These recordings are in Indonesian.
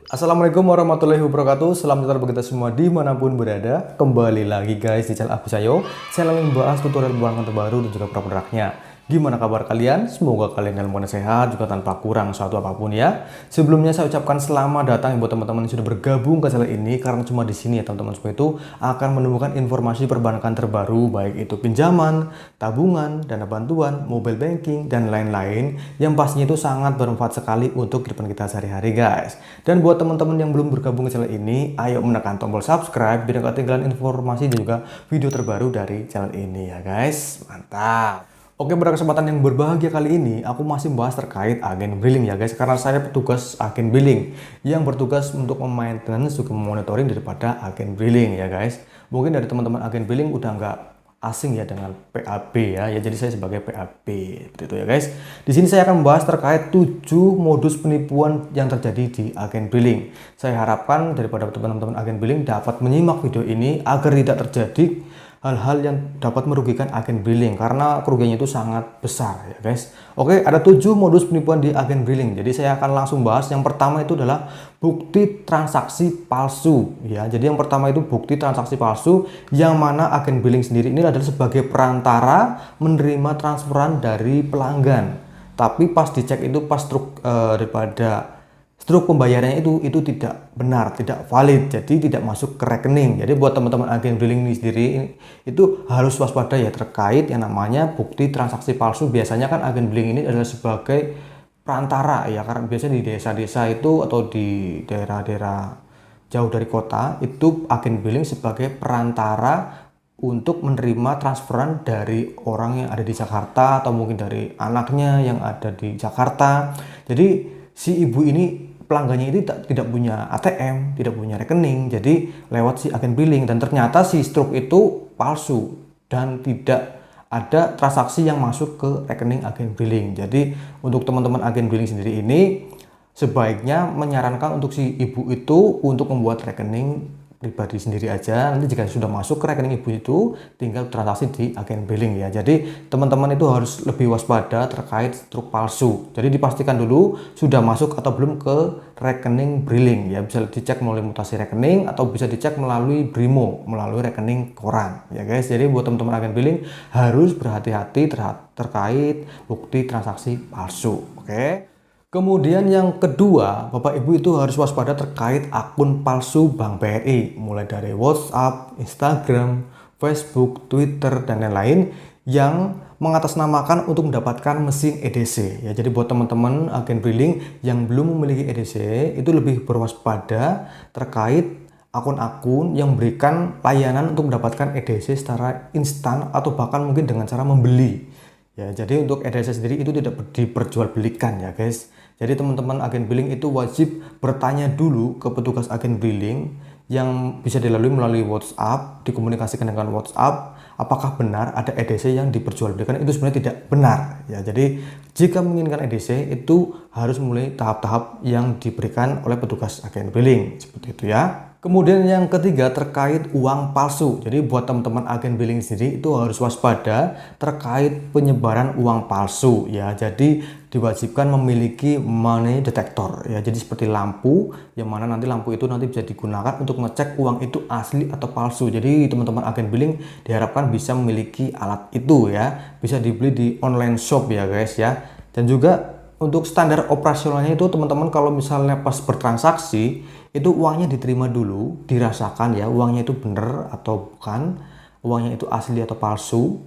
Assalamualaikum warahmatullahi wabarakatuh. Selamat datang bagi kita semua dimanapun berada. Kembali lagi guys di channel Agus Sayo, channel yang membahas tutorial perbankan terbaru dan juga produknya. Gimana kabar kalian? Semoga kalian dalam kondisi sehat juga tanpa kurang suatu apapun ya. Sebelumnya saya ucapkan selamat datang buat teman-teman yang sudah bergabung ke channel ini, karena cuma di sini ya teman-teman semua itu akan menemukan informasi perbankan terbaru, baik itu pinjaman, tabungan, dana bantuan, mobile banking dan lain-lain yang pastinya itu sangat bermanfaat sekali untuk kehidupan kita sehari-hari guys. Dan buat teman-teman yang belum bergabung ke channel ini, ayo menekan tombol subscribe biar gak ketinggalan informasi dan juga video terbaru dari channel ini ya guys. Mantap. Oke, pada kesempatan yang berbahagia kali ini aku masih membahas terkait agen billing ya guys, karena saya petugas agen billing yang bertugas untuk memaintenance juga memonitoring daripada agen billing ya guys. Mungkin dari teman-teman agen billing udah nggak asing ya dengan PAB ya, jadi saya sebagai PAB itu ya guys. Di sini saya akan membahas terkait 7 modus penipuan yang terjadi di agen billing. Saya harapkan daripada teman-teman agen billing dapat menyimak video ini agar tidak terjadi hal-hal yang dapat merugikan agen billing, karena kerugiannya itu sangat besar ya guys. Oke, ada 7 modus penipuan di agen billing. Jadi saya akan langsung bahas. Yang pertama itu adalah bukti transaksi palsu ya. Jadi yang pertama itu bukti transaksi palsu, yang mana agen billing sendiri ini adalah sebagai perantara menerima transferan dari pelanggan. Tapi pas dicek itu pas daripada struk pembayarannya itu tidak benar, tidak valid, jadi tidak masuk ke rekening. Jadi buat teman-teman agen billing ini sendiri itu harus waspada ya terkait yang namanya bukti transaksi palsu. Biasanya kan agen billing ini adalah sebagai perantara ya, karena biasanya di desa-desa itu atau di daerah-daerah jauh dari kota itu agen billing sebagai perantara untuk menerima transferan dari orang yang ada di Jakarta atau mungkin dari anaknya yang ada di Jakarta. Jadi si ibu ini, pelanggannya itu tidak punya ATM, tidak punya rekening, jadi lewat si agen billing, dan ternyata si struk itu palsu dan tidak ada transaksi yang masuk ke rekening agen billing. Jadi untuk teman-teman agen billing sendiri ini sebaiknya menyarankan untuk si ibu itu untuk membuat rekening pribadi sendiri aja. Nanti jika sudah masuk ke rekening ibu itu tinggal transaksi di agen billing ya. Jadi teman-teman itu harus lebih waspada terkait struk palsu. Jadi dipastikan dulu sudah masuk atau belum ke rekening billing ya. Bisa dicek melalui mutasi rekening atau bisa dicek melalui Brimo, melalui rekening koran ya guys. Jadi buat teman-teman agen billing harus berhati-hati terkait bukti transaksi palsu. Oke. Kemudian yang kedua, Bapak Ibu itu harus waspada terkait akun palsu Bank BRI, mulai dari WhatsApp, Instagram, Facebook, Twitter, dan lain-lain yang mengatasnamakan untuk mendapatkan mesin EDC. Ya, jadi buat teman-teman agen billing yang belum memiliki EDC itu lebih berwaspada terkait akun-akun yang memberikan layanan untuk mendapatkan EDC secara instan atau bahkan mungkin dengan cara membeli. Ya, jadi untuk EDC sendiri itu tidak diperjualbelikan ya guys. Jadi teman-teman agen billing itu wajib bertanya dulu ke petugas agen billing yang bisa dilalui melalui WhatsApp, dikomunikasikan dengan WhatsApp, apakah benar ada EDC yang diperjualbelikan. Itu sebenarnya tidak benar ya. Jadi jika menginginkan EDC itu harus mulai tahap-tahap yang diberikan oleh petugas agen billing, seperti itu ya. Kemudian yang ketiga terkait uang palsu. Jadi buat teman-teman agen billing sendiri itu harus waspada terkait penyebaran uang palsu ya. Jadi diwajibkan memiliki money detector ya. Jadi seperti lampu yang mana nanti lampu itu nanti bisa digunakan untuk ngecek uang itu asli atau palsu. Jadi teman-teman agen billing diharapkan bisa memiliki alat itu ya. Bisa dibeli di online shop ya guys ya. Dan juga untuk standar operasionalnya itu teman-teman kalau misalnya pas bertransaksi itu uangnya diterima dulu, dirasakan ya uangnya itu bener atau bukan, uangnya itu asli atau palsu,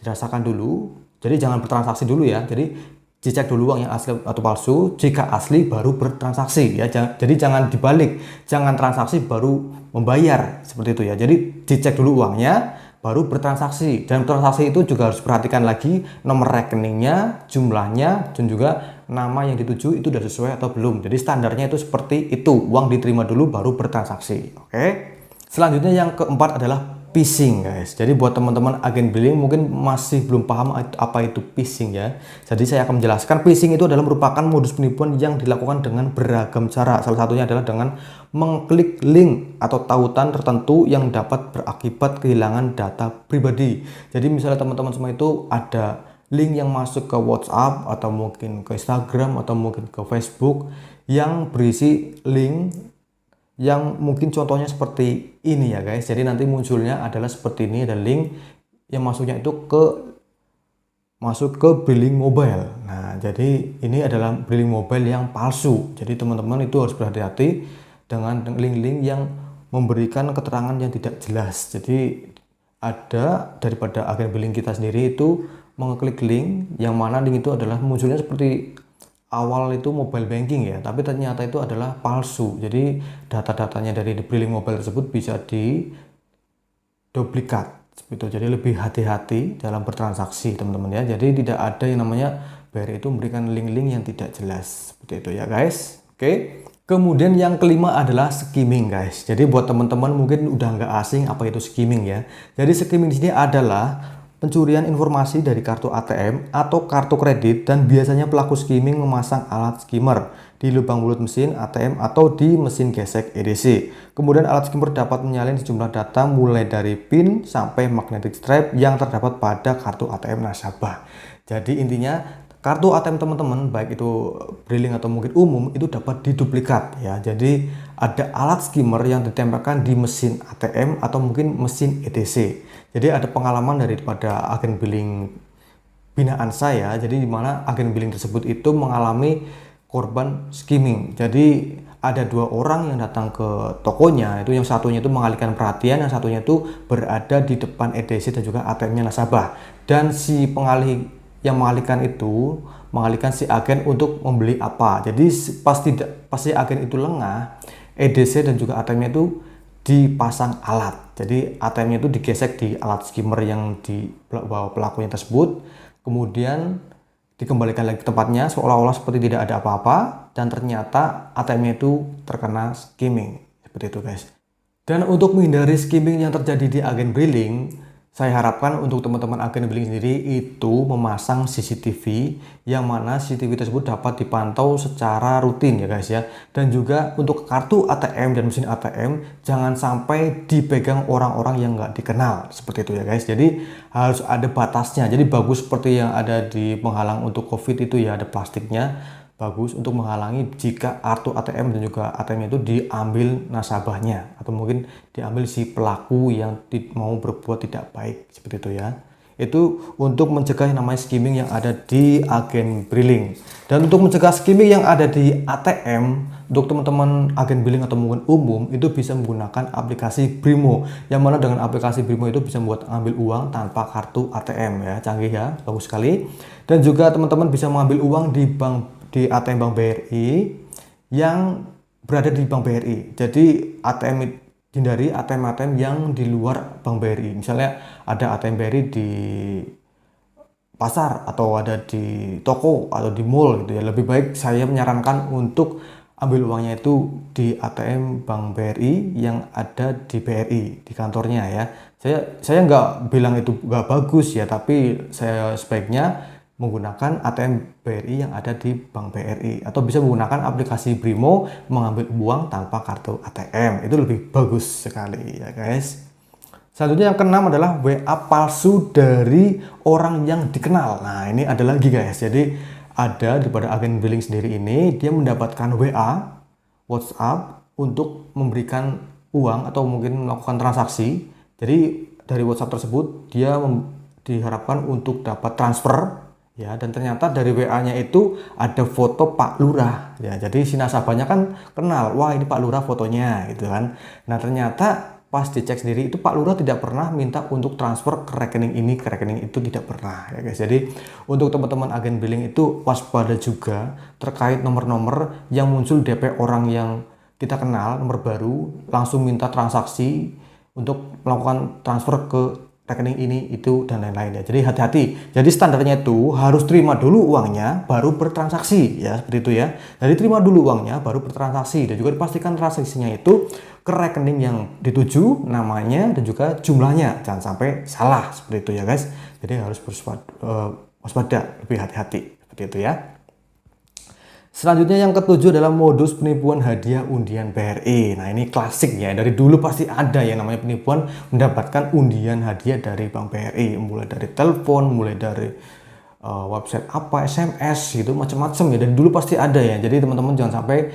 dirasakan dulu. Jadi jangan bertransaksi dulu ya. Jadi dicek dulu uangnya asli atau palsu. Jika asli baru bertransaksi ya. Jadi jangan dibalik, jangan transaksi baru membayar seperti itu ya. Jadi dicek dulu uangnya baru bertransaksi. Dan transaksi itu juga harus perhatikan lagi nomor rekeningnya, jumlahnya, dan juga nama yang dituju itu sudah sesuai atau belum. Jadi standarnya itu seperti itu, uang diterima dulu baru bertransaksi. Oke. Selanjutnya yang keempat adalah phishing guys. Jadi buat teman-teman agen billing mungkin masih belum paham apa itu phishing ya. Jadi saya akan menjelaskan. Phishing itu adalah merupakan modus penipuan yang dilakukan dengan beragam cara. Salah satunya adalah dengan mengklik link atau tautan tertentu yang dapat berakibat kehilangan data pribadi. Jadi misalnya teman-teman semua itu ada link yang masuk ke WhatsApp atau mungkin ke Instagram atau mungkin ke Facebook yang berisi link yang mungkin contohnya seperti ini ya guys. Jadi nanti munculnya adalah seperti ini, ada link yang masuknya itu masuk ke billing mobile. Nah, jadi ini adalah billing mobile yang palsu. Jadi teman-teman itu harus berhati-hati dengan link-link yang memberikan keterangan yang tidak jelas. Jadi ada daripada agen billing kita sendiri itu mengeklik link yang mana link itu adalah munculnya seperti awal itu mobile banking ya, tapi ternyata itu adalah palsu. Jadi data-datanya dari billing mobile tersebut bisa diduplikat seperti itu. Jadi lebih hati-hati dalam bertransaksi teman-teman ya. Jadi tidak ada yang namanya BRI itu memberikan link-link yang tidak jelas seperti itu ya guys. Oke. Kemudian yang kelima adalah skimming guys. Jadi buat teman-teman mungkin udah nggak asing apa itu skimming ya. Jadi skimming di sini adalah pencurian informasi dari kartu ATM atau kartu kredit, dan biasanya pelaku skimming memasang alat skimmer di lubang mulut mesin ATM atau di mesin gesek EDC. Kemudian alat skimmer dapat menyalin sejumlah data mulai dari PIN sampai magnetic stripe yang terdapat pada kartu ATM nasabah. Jadi intinya kartu ATM teman-teman, baik itu briling atau mungkin umum, itu dapat diduplikat ya. Jadi ada alat skimmer yang ditempelkan di mesin ATM atau mungkin mesin EDC. Jadi ada pengalaman daripada agen billing binaan saya. Jadi dimana agen billing tersebut itu mengalami korban skimming. Jadi ada dua orang yang datang ke tokonya, itu yang satunya itu mengalihkan perhatian, yang satunya itu berada di depan EDC dan juga ATM-nya nasabah. Dan si pengalih yang mengalihkan si agen untuk membeli apa. Jadi pasti agen itu lengah, EDC dan juga ATM-nya itu dipasang alat. Jadi ATM-nya itu digesek di alat skimmer yang dibawa pelakunya tersebut, kemudian dikembalikan lagi ke tempatnya seolah-olah seperti tidak ada apa-apa, dan ternyata ATM-nya itu terkena skimming seperti itu guys. Dan untuk menghindari skimming yang terjadi di agen billing, saya harapkan untuk teman-teman agen billing sendiri itu memasang CCTV yang mana CCTV tersebut dapat dipantau secara rutin ya guys ya. Dan juga untuk kartu ATM dan mesin ATM jangan sampai dipegang orang-orang yang nggak dikenal seperti itu ya guys. Jadi harus ada batasnya. Jadi bagus seperti yang ada di penghalang untuk COVID itu ya, ada plastiknya. Bagus untuk menghalangi jika kartu ATM dan juga ATM itu diambil nasabahnya atau mungkin diambil si pelaku yang mau berbuat tidak baik seperti itu ya. Itu untuk mencegah yang namanya skimming yang ada di agen billing. Dan untuk mencegah skimming yang ada di ATM, untuk teman-teman agen billing atau mungkin umum itu bisa menggunakan aplikasi Brimo, yang mana dengan aplikasi Brimo itu bisa membuat ambil uang tanpa kartu ATM ya. Canggih ya, bagus sekali. Dan juga teman-teman bisa mengambil uang di ATM Bank BRI yang berada di Bank BRI. Jadi hindari ATM yang di luar Bank BRI. Misalnya ada ATM BRI di pasar atau ada di toko atau di mall gitu ya. Lebih baik saya menyarankan untuk ambil uangnya itu di ATM Bank BRI yang ada di BRI, di kantornya ya. Saya nggak bilang itu nggak bagus ya, tapi saya sebaiknya menggunakan ATM BRI yang ada di Bank BRI, atau bisa menggunakan aplikasi Brimo mengambil uang tanpa kartu ATM. Itu lebih bagus sekali ya guys. Selanjutnya yang keenam adalah WA palsu dari orang yang dikenal. Nah ini ada lagi guys. Jadi ada daripada agen billing sendiri ini, dia mendapatkan WA, WhatsApp untuk memberikan uang atau mungkin melakukan transaksi. Jadi dari WhatsApp tersebut dia diharapkan untuk dapat transfer ya, dan ternyata dari WA-nya itu ada foto Pak Lurah ya. Jadi si nasabahnya kan kenal, wah ini Pak Lurah fotonya gitu kan. Nah ternyata pas dicek sendiri itu Pak Lurah tidak pernah minta untuk transfer ke rekening ini ke rekening itu, tidak pernah ya guys. Jadi untuk teman-teman agen billing itu waspada juga terkait nomor-nomor yang muncul DP orang yang kita kenal, nomor baru langsung minta transaksi untuk melakukan transfer ke rekening ini itu dan lain-lain ya. Jadi hati-hati. Jadi standarnya itu harus terima dulu uangnya baru bertransaksi ya, seperti itu ya. Jadi terima dulu uangnya baru bertransaksi, dan juga dipastikan transaksinya itu ke rekening yang dituju, namanya dan juga jumlahnya. Jangan sampai salah seperti itu ya guys. Jadi harus waspada, lebih hati-hati seperti itu ya. Selanjutnya yang ketujuh adalah modus penipuan hadiah undian BRI. Nah ini klasik ya, dari dulu pasti ada yang namanya penipuan mendapatkan undian hadiah dari Bank BRI. Mulai dari telepon, mulai dari website apa, SMS gitu, macam-macam ya. Dan dulu pasti ada ya. Jadi teman-teman jangan sampai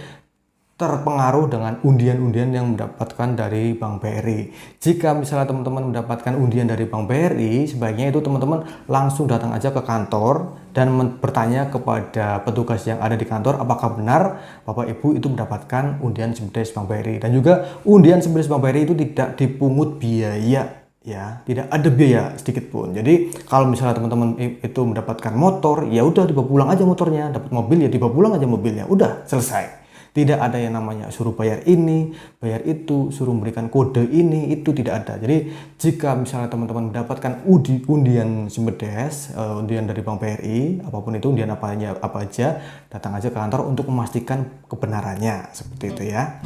terpengaruh dengan undian-undian yang mendapatkan dari Bank BRI. Jika misalnya teman-teman mendapatkan undian dari Bank BRI, sebaiknya itu teman-teman langsung datang aja ke kantor dan bertanya kepada petugas yang ada di kantor apakah benar Bapak Ibu itu mendapatkan undian Simdes Bank BRI. Dan juga undian Simdes Bank BRI itu tidak dipungut biaya ya, tidak ada biaya sedikit pun. Jadi kalau misalnya teman-teman itu mendapatkan motor, ya udah dibawa pulang aja motornya, dapat mobil ya dibawa pulang aja mobilnya, udah selesai. Tidak ada yang namanya suruh bayar ini, bayar itu, suruh memberikan kode ini, itu tidak ada. Jadi jika misalnya teman-teman mendapatkan undian Simpedes, undian dari Bank BRI, apapun itu undian apa aja, datang aja ke kantor untuk memastikan kebenarannya, seperti itu ya.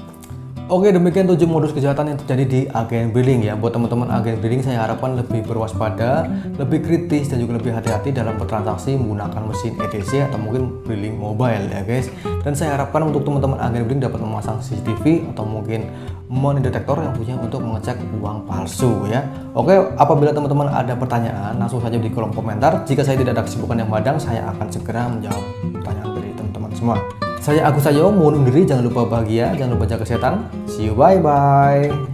Oke, demikian 7 modus kejahatan yang terjadi di agen billing ya. Buat teman-teman agen billing, saya harapkan lebih berwaspada, lebih kritis dan juga lebih hati-hati dalam bertransaksi menggunakan mesin EDC atau mungkin billing mobile ya guys. Dan saya harapkan untuk teman-teman agen billing dapat memasang CCTV atau mungkin money detector yang punya untuk mengecek uang palsu ya. Oke, apabila teman-teman ada pertanyaan, langsung saja di kolom komentar. Jika saya tidak ada kesibukan yang madang, saya akan segera menjawab pertanyaan dari teman-teman semua. Saya Agus Sayo, mohon undur diri, jangan lupa bahagia, jangan lupa jaga kesehatan. See you, bye-bye.